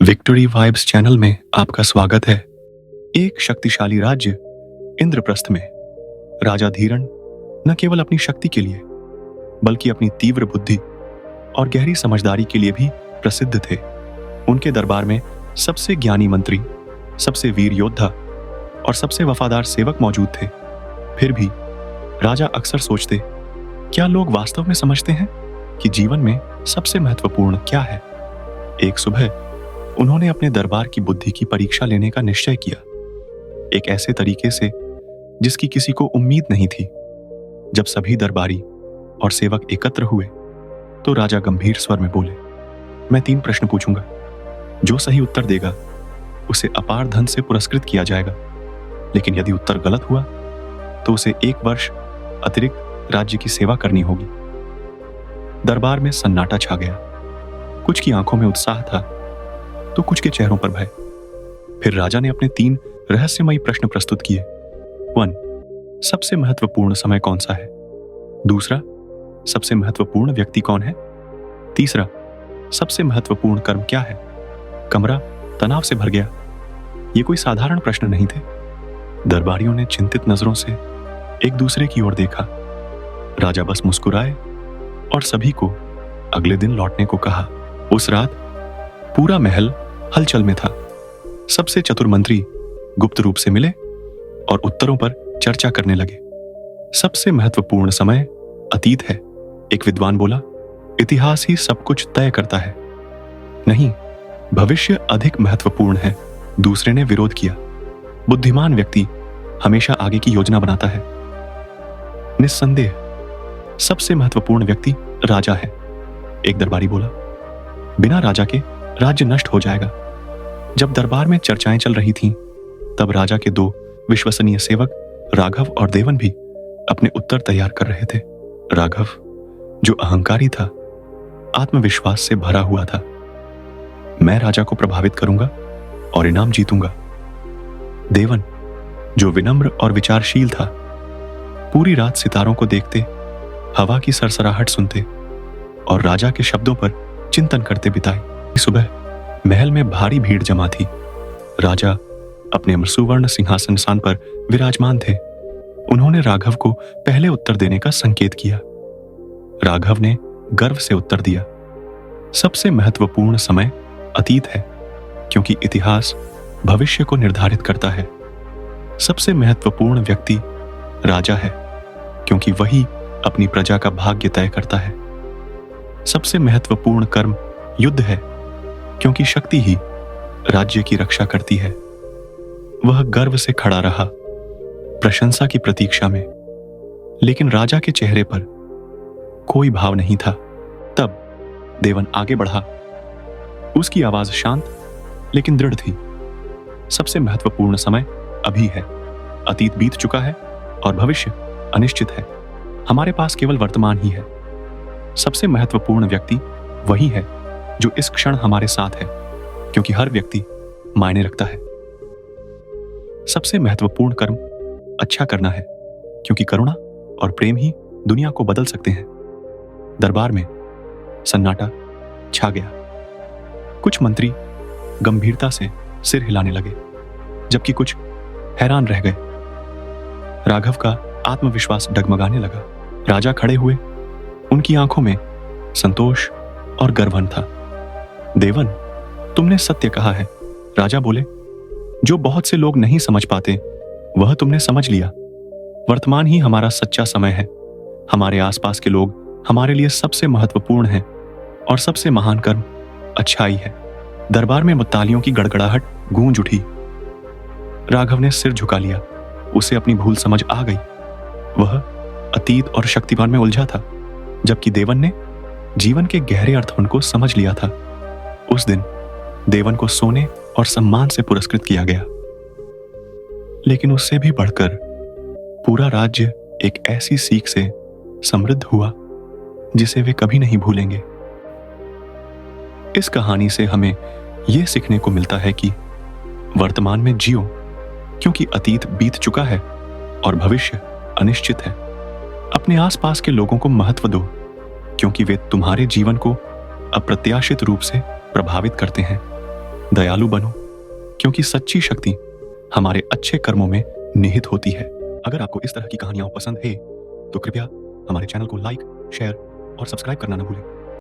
Victory vibes channel में आपका स्वागत है। एक शक्तिशाली राज्य इंद्रप्रस्थ में राजा धीरण न केवल अपनी शक्ति के लिए बल्कि अपनी तीव्र बुद्धि और गहरी समझदारी के लिए भी प्रसिद्ध थे। उनके दरबार में सबसे ज्ञानी मंत्री, सबसे वीर योद्धा और सबसे वफादार सेवक मौजूद थे। फिर भी राजा अक्सर सोचते, क्या लोग वास्तव में समझते हैं कि जीवन में सबसे महत्वपूर्ण क्या है? एक सुबह उन्होंने अपने दरबार की बुद्धि की परीक्षा लेने का निश्चय किया, एक ऐसे तरीके से जिसकी किसी को उम्मीद नहीं थी। जब सभी दरबारी और सेवक एकत्र हुए तो राजा गंभीर स्वर में बोले, मैं 3 प्रश्न पूछूंगा। जो सही उत्तर देगा उसे अपार धन से पुरस्कृत किया जाएगा, लेकिन यदि उत्तर गलत हुआ तो उसे 1 वर्ष अतिरिक्त राज्य की सेवा करनी होगी। दरबार में सन्नाटा छा गया। कुछ की आंखों में उत्साह था तो कुछ के चेहरों पर भय। फिर राजा ने अपने 3 रहस्यमयी प्रश्न प्रस्तुत किए। 1. सबसे महत्वपूर्ण समय कौन सा है? दूसरा, सबसे महत्वपूर्ण व्यक्ति कौन है? तीसरा, सबसे महत्वपूर्ण कर्म क्या है? कमरा तनाव से भर गया। ये कोई साधारण प्रश्न नहीं थे। दरबारियों ने चिंतित नजरों से एक दूसरे की ओर देखा। राजा बस मुस्कुराए और सभी को अगले दिन लौटने को कहा। उस रात पूरा महल हलचल में था। सबसे चतुर मंत्री गुप्त रूप से मिले और उत्तरों पर चर्चा करने लगे। सबसे महत्वपूर्ण समय अतीत है, एक विद्वान बोला। इतिहास ही सब कुछ तय करता है। नहीं, भविष्य अधिक महत्वपूर्ण है, दूसरे ने विरोध किया। बुद्धिमान व्यक्ति हमेशा आगे की योजना बनाता है। निस्संदेह सबसे महत्वपूर्ण व्यक्ति राजा है, एक दरबारी बोला। बिना राजा के राज्य नष्ट हो जाएगा। जब दरबार में चर्चाएं चल रही थीं, तब राजा के 2 विश्वसनीय सेवक राघव और देवन भी अपने उत्तर तैयार कर रहे थे। राघव, जो अहंकारी था, आत्मविश्वास से भरा हुआ था। मैं राजा को प्रभावित करूंगा और इनाम जीतूंगा। देवन, जो विनम्र और विचारशील था, पूरी रात सितारों को देखते, हवा की सरसराहट सुनते और राजा के शब्दों पर चिंतन करते बिताई। सुबह महल में भारी भीड़ जमा थी। राजा अपने सुवर्ण सिंहासन पर विराजमान थे। उन्होंने राघव को पहले उत्तर देने का संकेत किया। राघव ने गर्व से उत्तर दिया, सबसे महत्वपूर्ण समय अतीत है, क्योंकि इतिहास भविष्य को निर्धारित करता है। सबसे महत्वपूर्ण व्यक्ति राजा है, क्योंकि वही अपनी प्रजा का भाग्य तय करता है। सबसे महत्वपूर्ण कर्म युद्ध है, क्योंकि शक्ति ही राज्य की रक्षा करती है। वह गर्व से खड़ा रहा, प्रशंसा की प्रतीक्षा में, लेकिन राजा के चेहरे पर कोई भाव नहीं था। तब देवन आगे बढ़ा। उसकी आवाज शांत लेकिन दृढ़ थी। सबसे महत्वपूर्ण समय अभी है। अतीत बीत चुका है और भविष्य अनिश्चित है। हमारे पास केवल वर्तमान ही है। सबसे महत्वपूर्ण व्यक्ति वही है जो इस क्षण हमारे साथ है, क्योंकि हर व्यक्ति मायने रखता है। सबसे महत्वपूर्ण कर्म अच्छा करना है, क्योंकि करुणा और प्रेम ही दुनिया को बदल सकते हैं। दरबार में सन्नाटा छा गया। कुछ मंत्री गंभीरता से सिर हिलाने लगे, जबकि कुछ हैरान रह गए। राघव का आत्मविश्वास डगमगाने लगा। राजा खड़े हुए। उनकी आंखों में संतोष और गर्वन था। देवन, तुमने सत्य कहा है, राजा बोले। जो बहुत से लोग नहीं समझ पाते, वह तुमने समझ लिया। वर्तमान ही हमारा सच्चा समय है। हमारे आसपास के लोग हमारे लिए सबसे महत्वपूर्ण हैं और सबसे महान कर्म अच्छाई है। दरबार में तालियों की गड़गड़ाहट गूंज उठी। राघव ने सिर झुका लिया। उसे अपनी भूल समझ आ गई। वह अतीत और शक्तिमान में उलझा था, जबकि देवन ने जीवन के गहरे अर्थों को समझ लिया था। उस दिन देवन को सोने और सम्मान से पुरस्कृत किया गया। लेकिन उससे भी बढ़कर पूरा राज्य एक ऐसी सीख से समृद्ध हुआ जिसे वे कभी नहीं भूलेंगे। इस कहानी से हमें यह सीखने को मिलता है कि वर्तमान में जियो, क्योंकि अतीत बीत चुका है और भविष्य अनिश्चित है। अपने आसपास के लोगों को महत्व दो, क्योंकि वे तुम्हारे जीवन को अप्रत्याशित रूप से प्रभावित करते हैं। दयालु बनो, क्योंकि सच्ची शक्ति हमारे अच्छे कर्मों में निहित होती है। अगर आपको इस तरह की कहानियां पसंद है तो कृपया हमारे चैनल को लाइक, शेयर और सब्सक्राइब करना न भूलें।